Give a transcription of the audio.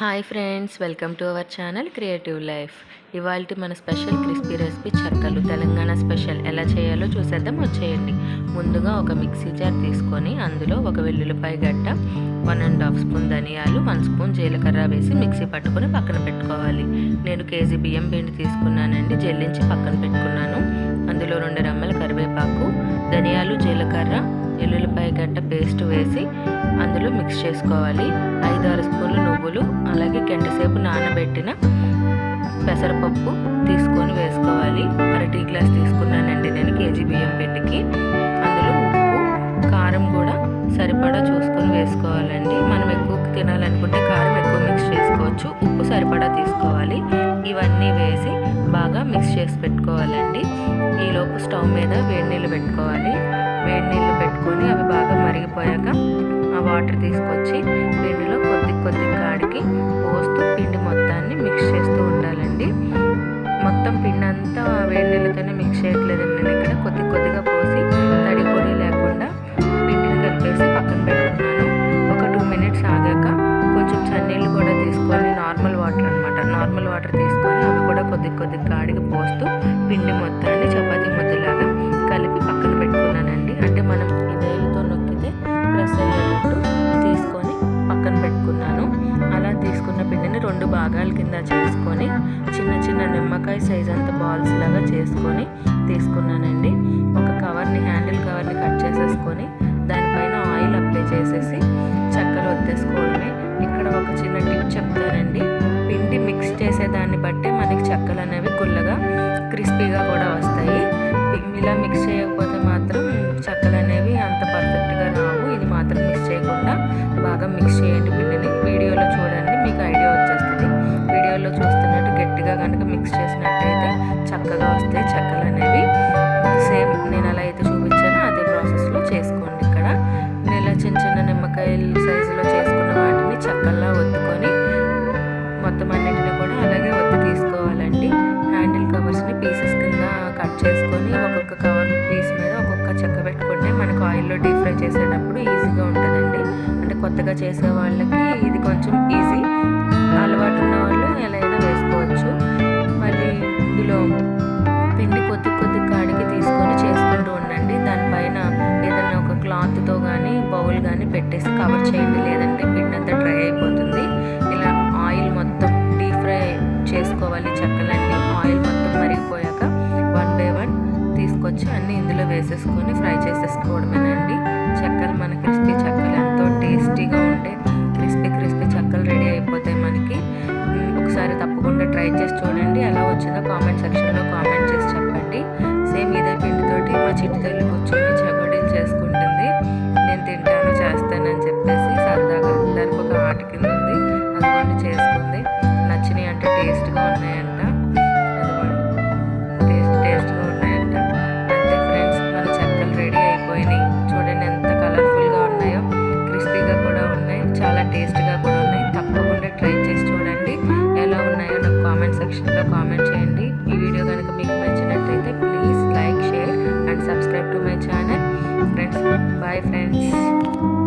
Hi friends, welcome to our channel creative life. ఇవాళ మన special crispy recipe చెక్కలు, Telangana special. ఎలా చేయాలో చూసేద్దాం, వచ్చేయండి. ముందుగా ఒక మిక్సీ జార్ తీసుకొని అందులో ఒక వెల్లుల్లిపాయ గడ్డ, 1½ స్పూన్ ధనియాలు, 1 స్పూన్ జీలకర్ర వేసి మిక్సీ పట్టుకొని పక్కన పెట్టుకోవాలి. నేను కేజీ బియ్యం పిండి తీసుకున్నానండి, జల్లించి పక్కన పెట్టుకున్నాను. అందులో 2 రెమ్మల కరివేపాకు, ధనియాలు, జీలకర్ర, వెల్లుల్లిపాయ గడ్డ పేస్ట్ వేసి అందులో మిక్స్ చేసుకోవాలి. 5-6 స్పూన్లు నువ్వులు, అలాగే గంటసేపు నానబెట్టిన పెసరపప్పు తీసుకొని వేసుకోవాలి. టీ గ్లాస్ తీసుకున్నానండి నేను కేజీ బియ్యం పిండికి. అందులో ఉప్పు, కారం కూడా సరిపడా చూసుకొని వేసుకోవాలండి. మనం ఎక్కువ తినాలనుకుంటే కారం ఎక్కువ మిక్స్ చేసుకోవచ్చు, ఉప్పు సరిపడా తీసుకోవాలి. ఇవన్నీ వేసి బాగా మిక్స్ చేసి పెట్టుకోవాలండి. ఈలోపు స్టవ్ మీద వేడి నీళ్ళు పెట్టుకోవాలి. వేడి నీళ్ళు పెట్టుకొని అవి బాగా మరిగిపోయాక ఆ వాటర్ తీసుకొచ్చి పిండిలో కొద్ది కాడికి పోస్తూ పిండి మొత్తాన్ని మిక్స్ చేస్తూ ఉండాలండి. మొత్తం పిండి అంతా వేడి నీళ్ళతోనే మిక్స్ చేయట్లేదండి, నేను ఇక్కడ కొద్దిగా పోసి తడి పొడి లేకుండా పిండిని కలిపేసి పక్కన పెట్టుకున్నాను. ఒక 2 మినిట్స్ ఆగాక కొంచెం చన్నీళ్ళు కూడా తీసుకొని, నార్మల్ వాటర్ తీసుకొని అవి కూడా కొద్ది కాడికి పోస్తూ పిండి మొత్తాన్ని చపాతీ ముద్దలాగా కలిపి పక్కన పెట్టుకున్నానండి. అంటే మనం ఇదేలతో నొక్కితే ప్రెస్ అయ్యేటట్టు తీసుకొని పక్కన పెట్టుకున్నాను. అలా తీసుకున్న పిండిని 2 భాగాల కింద చేసుకొని చిన్న నిమ్మకాయ సైజ్ అంత బాల్స్ లాగా చేసుకొని తీసుకున్నానండి. ఒక హ్యాండిల్ కవర్ని కట్ చేసేసుకొని దానిపైన ఆయిల్ అప్లై చేసేసి చెక్కలు ఒత్తేసుకోవడమే. ఇక్కడ ఒక చిన్న టిప్ చెప్తానండి. పిండి మిక్స్ చేసేదాన్ని బట్టే మనకి చెక్కలు అనేవి గుల్లగా క్రిస్పీగా కూడా వస్తాయి. ఇలా మిక్స్ చేయకపోతే మాత్రం చెక్కలు అనేవి అంత పర్ఫెక్ట్గా రావు. ఇది మాత్రం మిక్స్ చేయకుండా బాగా మిక్స్ చేయండి పిండిని. వీడియోలో చూడండి, మీకు ఐడియా వచ్చేస్తుంది. వీడియోలో చూస్తున్నట్టు గట్టిగా కనుక మిక్స్ చేసినట్టయితే చక్కగా వస్తాయి చెక్కలు అనేవి. సేమ్ నేను ఎలా అయితే చూపించానో అదే ప్రాసెస్లో చేసుకోండి. ఇక్కడ ఇలా చిన్న నిమ్మకాయల సైజులో చేసుకున్న వాటిని చెక్కల్లా ఒత్తుకొని మొత్తం అన్నింటినీ కూడా అలాగే ఒత్తి తీసుకోవాలండి. హ్యాండిల్ కవర్స్ని పీసెస్ కింద కట్ చేసుకొని ఒక్కొక్క కవర్ పీస్ మీద ఒక్కొక్క చెక్క పెట్టుకుంటే మనకు ఆయిల్లో డీప్ ఫ్రై చేసేటప్పుడు ఈజీగా ఉంటుందండి. అంటే కొత్తగా చేసే వాళ్ళకి ఇది కొంచెం ఈజీ, అలవాటు ఉన్న వాళ్ళు ఎలా అయినా వేసుకోవచ్చు. మళ్ళీ ఇందులో పిండి కొద్ది కాడికి తీసుకొని చేసుకుంటూ ఉండండి. దానిపైన ఏదైనా ఒక క్లాత్తో కానీ బౌల్ కానీ పెట్టేసి కవర్ చేయండి, లేదంటే పిండి అంతా డ్రై అయిపోతుంది. ఇలా ఆయిల్ మొత్తం డీప్ ఫ్రై చేసుకోవాలి చెక్కలన్నీ. ఆయిల్ మొత్తం మరిగిపోయాక 1 by 1 తీసుకొచ్చి అన్నీ ఇందులో వేసేసుకొని ఫ్రై చేసేసుకోవడమేనండి. చెక్కలు మన క్రిస్పీ చెక్కలు ఎంతో టేస్టీగా ఉంటే క్రిస్పీ చెక్కలు రెడీ అయిపోతాయి మనకి. ఒకసారి తప్పకుండా ట్రై చేసి చూడండి. ఎలా వచ్చిందో కామెంట్ సెక్షన్లో కామెంట్ చేసి చెప్పండి. సేమ్ ఇదే పిండితోటి మా చిట్టి తల్లి కూర్చొని చకోడీలు చేసుకుంటుంది. నేను తింటాను, చేస్తానని చెప్పేసి సరదాగా దానికి ఒక ఆట కింద ఉంది, అదిగోండి చేసుకుంది. నచ్చినాయి అంటే టేస్ట్గా ఉన్నాయంట, టేస్ట్గా ఉన్నాయంట. అంతే ఫ్రెండ్స్, మన చెక్కలు రెడీ అయిపోయినాయి. చూడండి ఎంత కలర్ఫుల్గా ఉన్నాయో, క్రిస్పీగా కూడా ఉన్నాయి, చాలా టేస్ట్గా కూడా ఉన్నాయి. తప్పకుండా ట్రై చేసి చూడండి. ఎలా ఉన్నాయో నాకు కామెంట్ సెక్షన్లో కామెంట్ చేయండి. ఈ వీడియో కనుక మీకు నచ్చినట్లయితే please like, share and subscribe to my channel. Friends, bye friends.